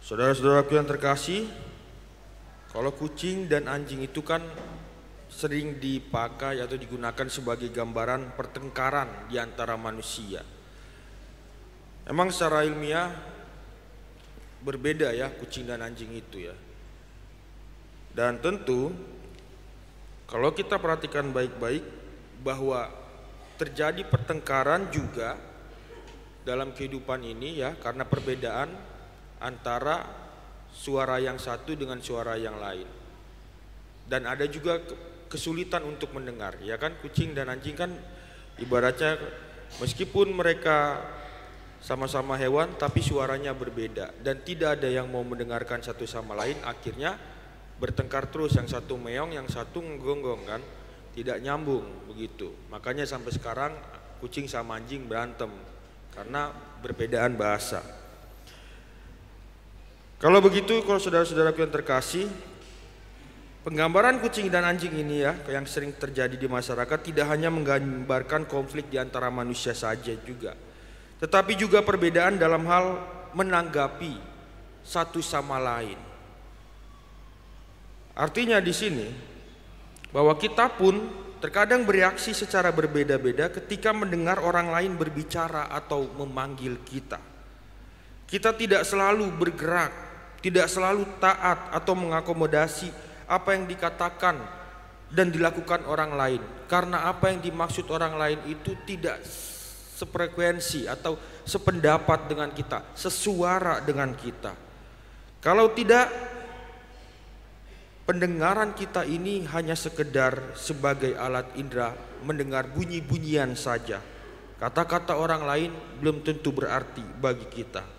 Saudara-saudaraku yang terkasih, kalau kucing dan anjing itu kan sering dipakai atau digunakan sebagai gambaran pertengkaran di antara manusia. Emang secara ilmiah berbeda ya kucing dan anjing itu ya. Dan tentu kalau kita perhatikan baik-baik bahwa terjadi pertengkaran juga dalam kehidupan ini ya, karena perbedaan antara suara yang satu dengan suara yang lain. Dan ada juga kesulitan untuk mendengar, ya kan. Kucing dan anjing kan ibaratnya meskipun mereka sama-sama hewan tapi suaranya berbeda dan tidak ada yang mau mendengarkan satu sama lain, akhirnya bertengkar terus, yang satu meong, yang satu ngegonggong kan, tidak nyambung begitu. Makanya sampai sekarang kucing sama anjing berantem karena perbedaan bahasa. Kalau begitu, kalau saudara-saudaraku yang terkasih, penggambaran kucing dan anjing ini ya yang sering terjadi di masyarakat tidak hanya menggambarkan konflik di antara manusia saja juga, tetapi juga perbedaan dalam hal menanggapi satu sama lain. Artinya di sini bahwa kita pun terkadang bereaksi secara berbeda-beda ketika mendengar orang lain berbicara atau memanggil kita. Kita tidak selalu bergerak, tidak selalu taat atau mengakomodasi apa yang dikatakan dan dilakukan orang lain, karena apa yang dimaksud orang lain itu tidak sefrekuensi atau sependapat dengan kita, sesuara dengan kita. Kalau tidak, pendengaran kita ini hanya sekedar sebagai alat indera mendengar bunyi-bunyian saja. Kata-kata orang lain belum tentu berarti bagi kita.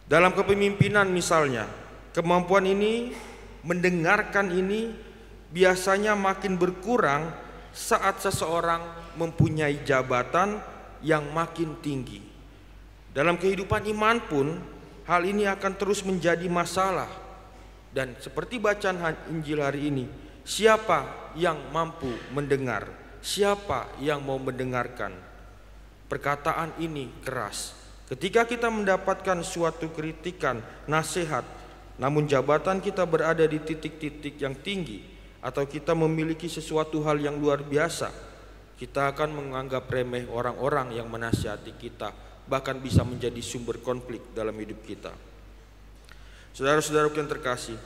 Dalam kepemimpinan misalnya, kemampuan ini, mendengarkan ini biasanya makin berkurang saat seseorang mempunyai jabatan yang makin tinggi. Dalam kehidupan iman pun hal ini akan terus menjadi masalah. Dan seperti bacaan Injil hari ini, siapa yang mampu mendengar? Siapa yang mau mendengarkan? Perkataan ini keras. Ketika kita mendapatkan suatu kritikan, nasihat, namun jabatan kita berada di titik-titik yang tinggi, atau kita memiliki sesuatu hal yang luar biasa, kita akan menganggap remeh orang-orang yang menasihati kita, bahkan bisa menjadi sumber konflik dalam hidup kita. Saudara-saudaraku yang terkasih,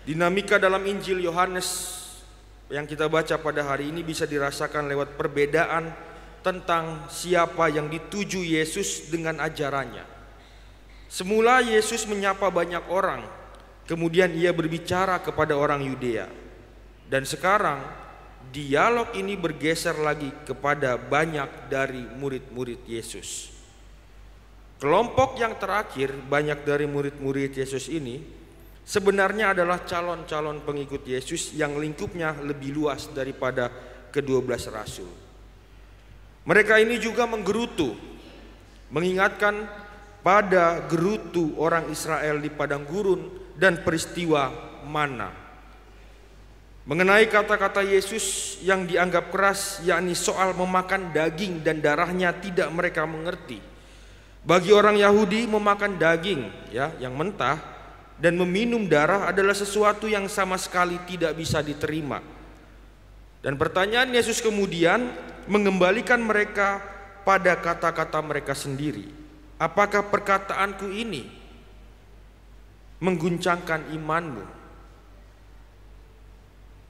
dinamika dalam Injil Yohanes yang kita baca pada hari ini bisa dirasakan lewat perbedaan tentang siapa yang dituju Yesus dengan ajarannya. Semula Yesus menyapa banyak orang, kemudian ia berbicara kepada orang Yudea. Dan sekarang dialog ini bergeser lagi kepada banyak dari murid-murid Yesus. Kelompok yang terakhir, banyak dari murid-murid Yesus ini sebenarnya adalah calon-calon pengikut Yesus yang lingkupnya lebih luas daripada ke-12 rasul. Mereka ini juga menggerutu, mengingatkan pada gerutu orang Israel di padang gurun dan peristiwa Mana. Mengenai kata-kata Yesus yang dianggap keras, yakni soal memakan daging dan darahnya, tidak mereka mengerti. Bagi orang Yahudi, memakan daging ya yang mentah dan meminum darah adalah sesuatu yang sama sekali tidak bisa diterima. Dan pertanyaan Yesus kemudian mengembalikan mereka pada kata-kata mereka sendiri. Apakah perkataanku ini mengguncangkan imanmu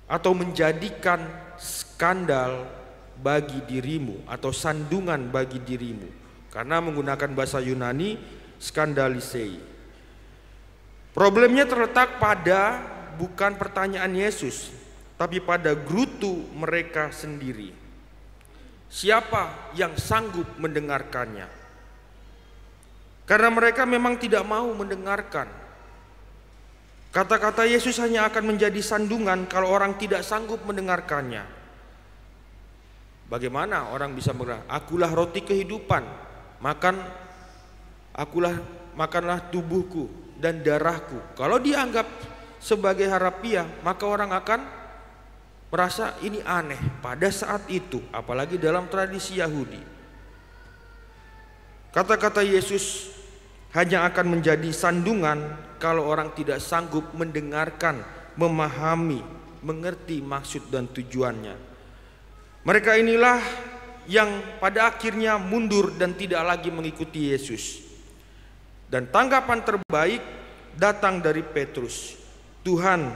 atau menjadikan skandal bagi dirimu atau sandungan bagi dirimu? Karena menggunakan bahasa Yunani skandalisei. Problemnya terletak pada bukan pertanyaan Yesus, tapi pada gerutu mereka sendiri. Siapa yang sanggup mendengarkannya? Karena mereka memang tidak mau mendengarkan. Kata-kata Yesus hanya akan menjadi sandungan kalau orang tidak sanggup mendengarkannya. Bagaimana orang bisa berkata, "Akulah roti kehidupan, makanlah tubuhku dan darahku." Kalau dianggap sebagai harafiah, maka orang akan merasa ini aneh pada saat itu, apalagi dalam tradisi Yahudi. Kata-kata Yesus hanya akan menjadi sandungan kalau orang tidak sanggup mendengarkan, memahami, mengerti maksud dan tujuannya. Mereka inilah yang pada akhirnya mundur dan tidak lagi mengikuti Yesus. Dan tanggapan terbaik datang dari Petrus. Tuhan,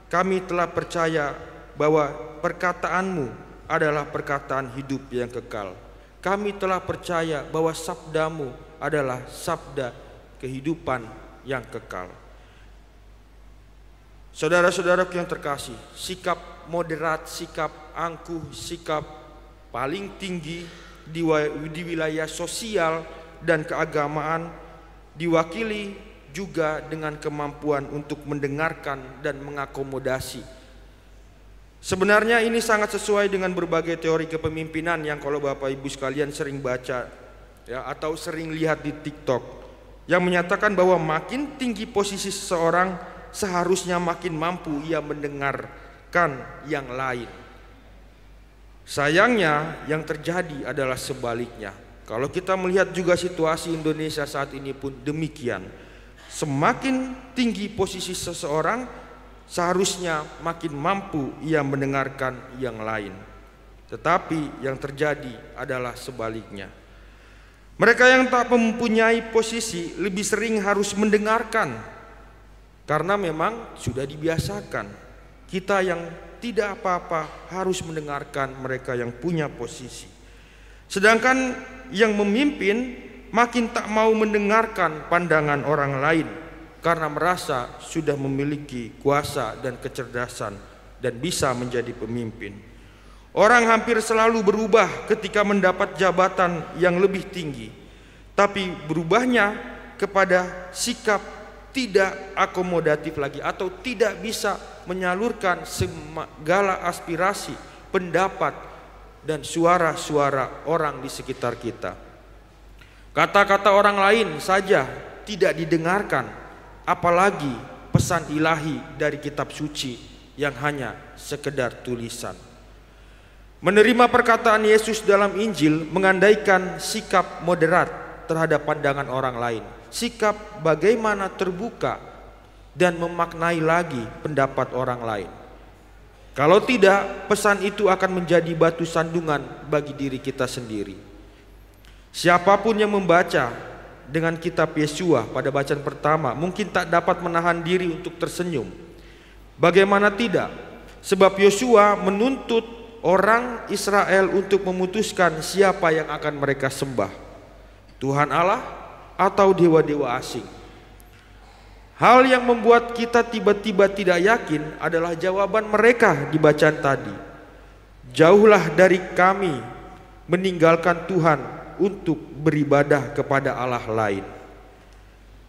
kami telah percaya bahwa perkataanmu adalah perkataan hidup yang kekal. Kami telah percaya bahwa sabdamu adalah sabda kehidupan yang kekal. Saudara-saudaraku yang terkasih, sikap moderat, sikap angkuh, sikap paling tinggi di wilayah sosial dan keagamaan diwakili juga dengan kemampuan untuk mendengarkan dan mengakomodasi. Sebenarnya ini sangat sesuai dengan berbagai teori kepemimpinan yang kalau Bapak Ibu sekalian sering baca ya, atau sering lihat di TikTok, yang menyatakan bahwa makin tinggi posisi seseorang seharusnya makin mampu ia mendengarkan yang lain. Sayangnya yang terjadi adalah sebaliknya. Kalau kita melihat juga situasi Indonesia saat ini pun demikian. Semakin tinggi posisi seseorang, seharusnya makin mampu ia mendengarkan yang lain. Tetapi yang terjadi adalah sebaliknya. Mereka yang tak mempunyai posisi lebih sering harus mendengarkan, karena memang sudah dibiasakan. Kita yang tidak apa-apa harus mendengarkan mereka yang punya posisi. Sedangkan yang memimpin makin tak mau mendengarkan pandangan orang lain karena merasa sudah memiliki kuasa dan kecerdasan dan bisa menjadi pemimpin. Orang hampir selalu berubah ketika mendapat jabatan yang lebih tinggi, tapi berubahnya kepada sikap tidak akomodatif lagi atau tidak bisa menyalurkan segala aspirasi, pendapat dan suara-suara orang di sekitar kita. Kata-kata orang lain saja tidak didengarkan, apalagi pesan ilahi dari kitab suci yang hanya sekedar tulisan. Menerima perkataan Yesus dalam Injil mengandaikan sikap moderat terhadap pandangan orang lain, sikap bagaimana terbuka dan memaknai lagi pendapat orang lain. Kalau tidak, pesan itu akan menjadi batu sandungan bagi diri kita sendiri. Siapapun yang membaca dengan kitab Yesua pada bacaan pertama mungkin tak dapat menahan diri untuk tersenyum. Bagaimana tidak? Sebab Yosua menuntut orang Israel untuk memutuskan siapa yang akan mereka sembah, Tuhan Allah atau dewa-dewa asing. Hal yang membuat kita tiba-tiba tidak yakin adalah jawaban mereka di bacaan tadi. Jauhlah dari kami meninggalkan Tuhan untuk beribadah kepada Allah lain.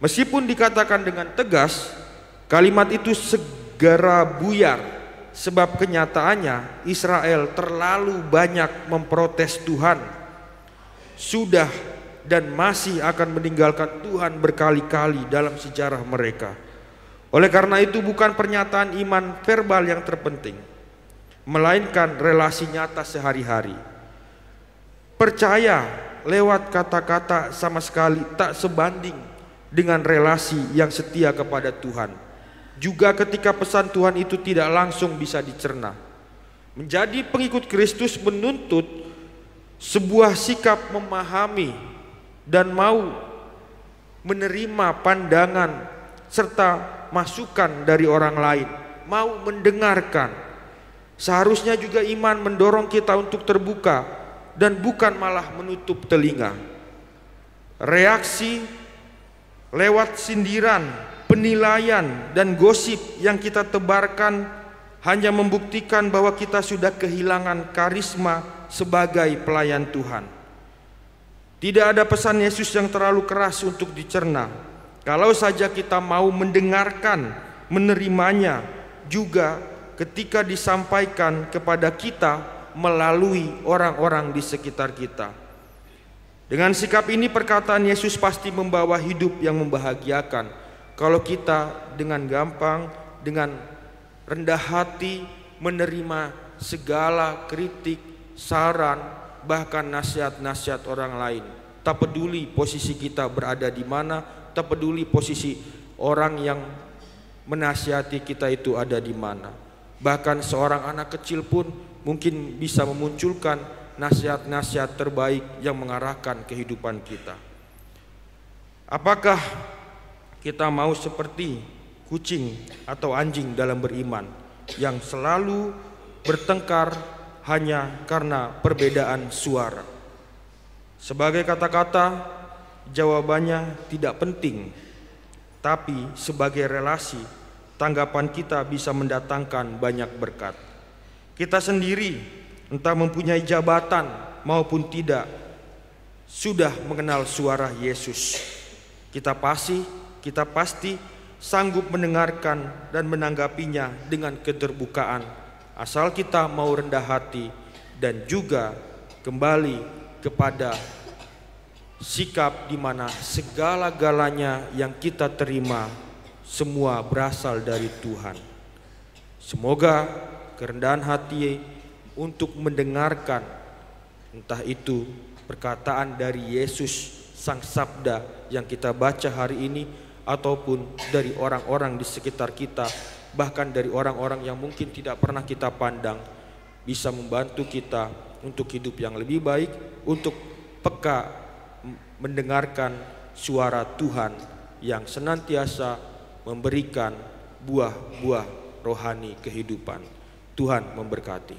Meskipun dikatakan dengan tegas, kalimat itu segera buyar, sebab kenyataannya Israel terlalu banyak memprotes Tuhan, sudah dan masih akan meninggalkan Tuhan berkali-kali dalam sejarah mereka. Oleh karena itu bukan pernyataan iman verbal yang terpenting, melainkan relasi nyata sehari-hari. Percaya lewat kata-kata sama sekali tak sebanding dengan relasi yang setia kepada Tuhan. Juga ketika pesan Tuhan itu tidak langsung bisa dicerna. Menjadi pengikut Kristus menuntut sebuah sikap memahami dan mau menerima pandangan serta masukan dari orang lain, mau mendengarkan. Seharusnya juga iman mendorong kita untuk terbuka dan bukan malah menutup telinga. Reaksi lewat sindiran, penilaian dan gosip yang kita tebarkan hanya membuktikan bahwa kita sudah kehilangan karisma sebagai pelayan Tuhan. Tidak ada pesan Yesus yang terlalu keras untuk dicerna. Kalau saja kita mau mendengarkan, menerimanya juga ketika disampaikan kepada kita melalui orang-orang di sekitar kita. Dengan sikap ini perkataan Yesus pasti membawa hidup yang membahagiakan. Kalau kita dengan gampang, dengan rendah hati menerima segala kritik, saran, bahkan nasihat-nasihat orang lain. Tak peduli posisi kita berada di mana, kita peduli posisi orang yang menasihati kita itu ada di mana. Bahkan seorang anak kecil pun mungkin bisa memunculkan nasihat-nasihat terbaik yang mengarahkan kehidupan kita. Apakah kita mau seperti kucing atau anjing dalam beriman yang selalu bertengkar hanya karena perbedaan suara? Sebagai kata-kata, jawabannya tidak penting, tapi sebagai relasi, tanggapan kita bisa mendatangkan banyak berkat. Kita sendiri, entah mempunyai jabatan maupun tidak, sudah mengenal suara Yesus. Kita pasti sanggup mendengarkan dan menanggapinya dengan keterbukaan, asal kita mau rendah hati dan juga kembali kepada sikap di mana segala-galanya yang kita terima semua berasal dari Tuhan. Semoga kerendahan hati untuk mendengarkan entah itu perkataan dari Yesus Sang Sabda yang kita baca hari ini, ataupun dari orang-orang di sekitar kita, bahkan dari orang-orang yang mungkin tidak pernah kita pandang, bisa membantu kita untuk hidup yang lebih baik, untuk peka mendengarkan suara Tuhan yang senantiasa memberikan buah-buah rohani kehidupan. Tuhan memberkati.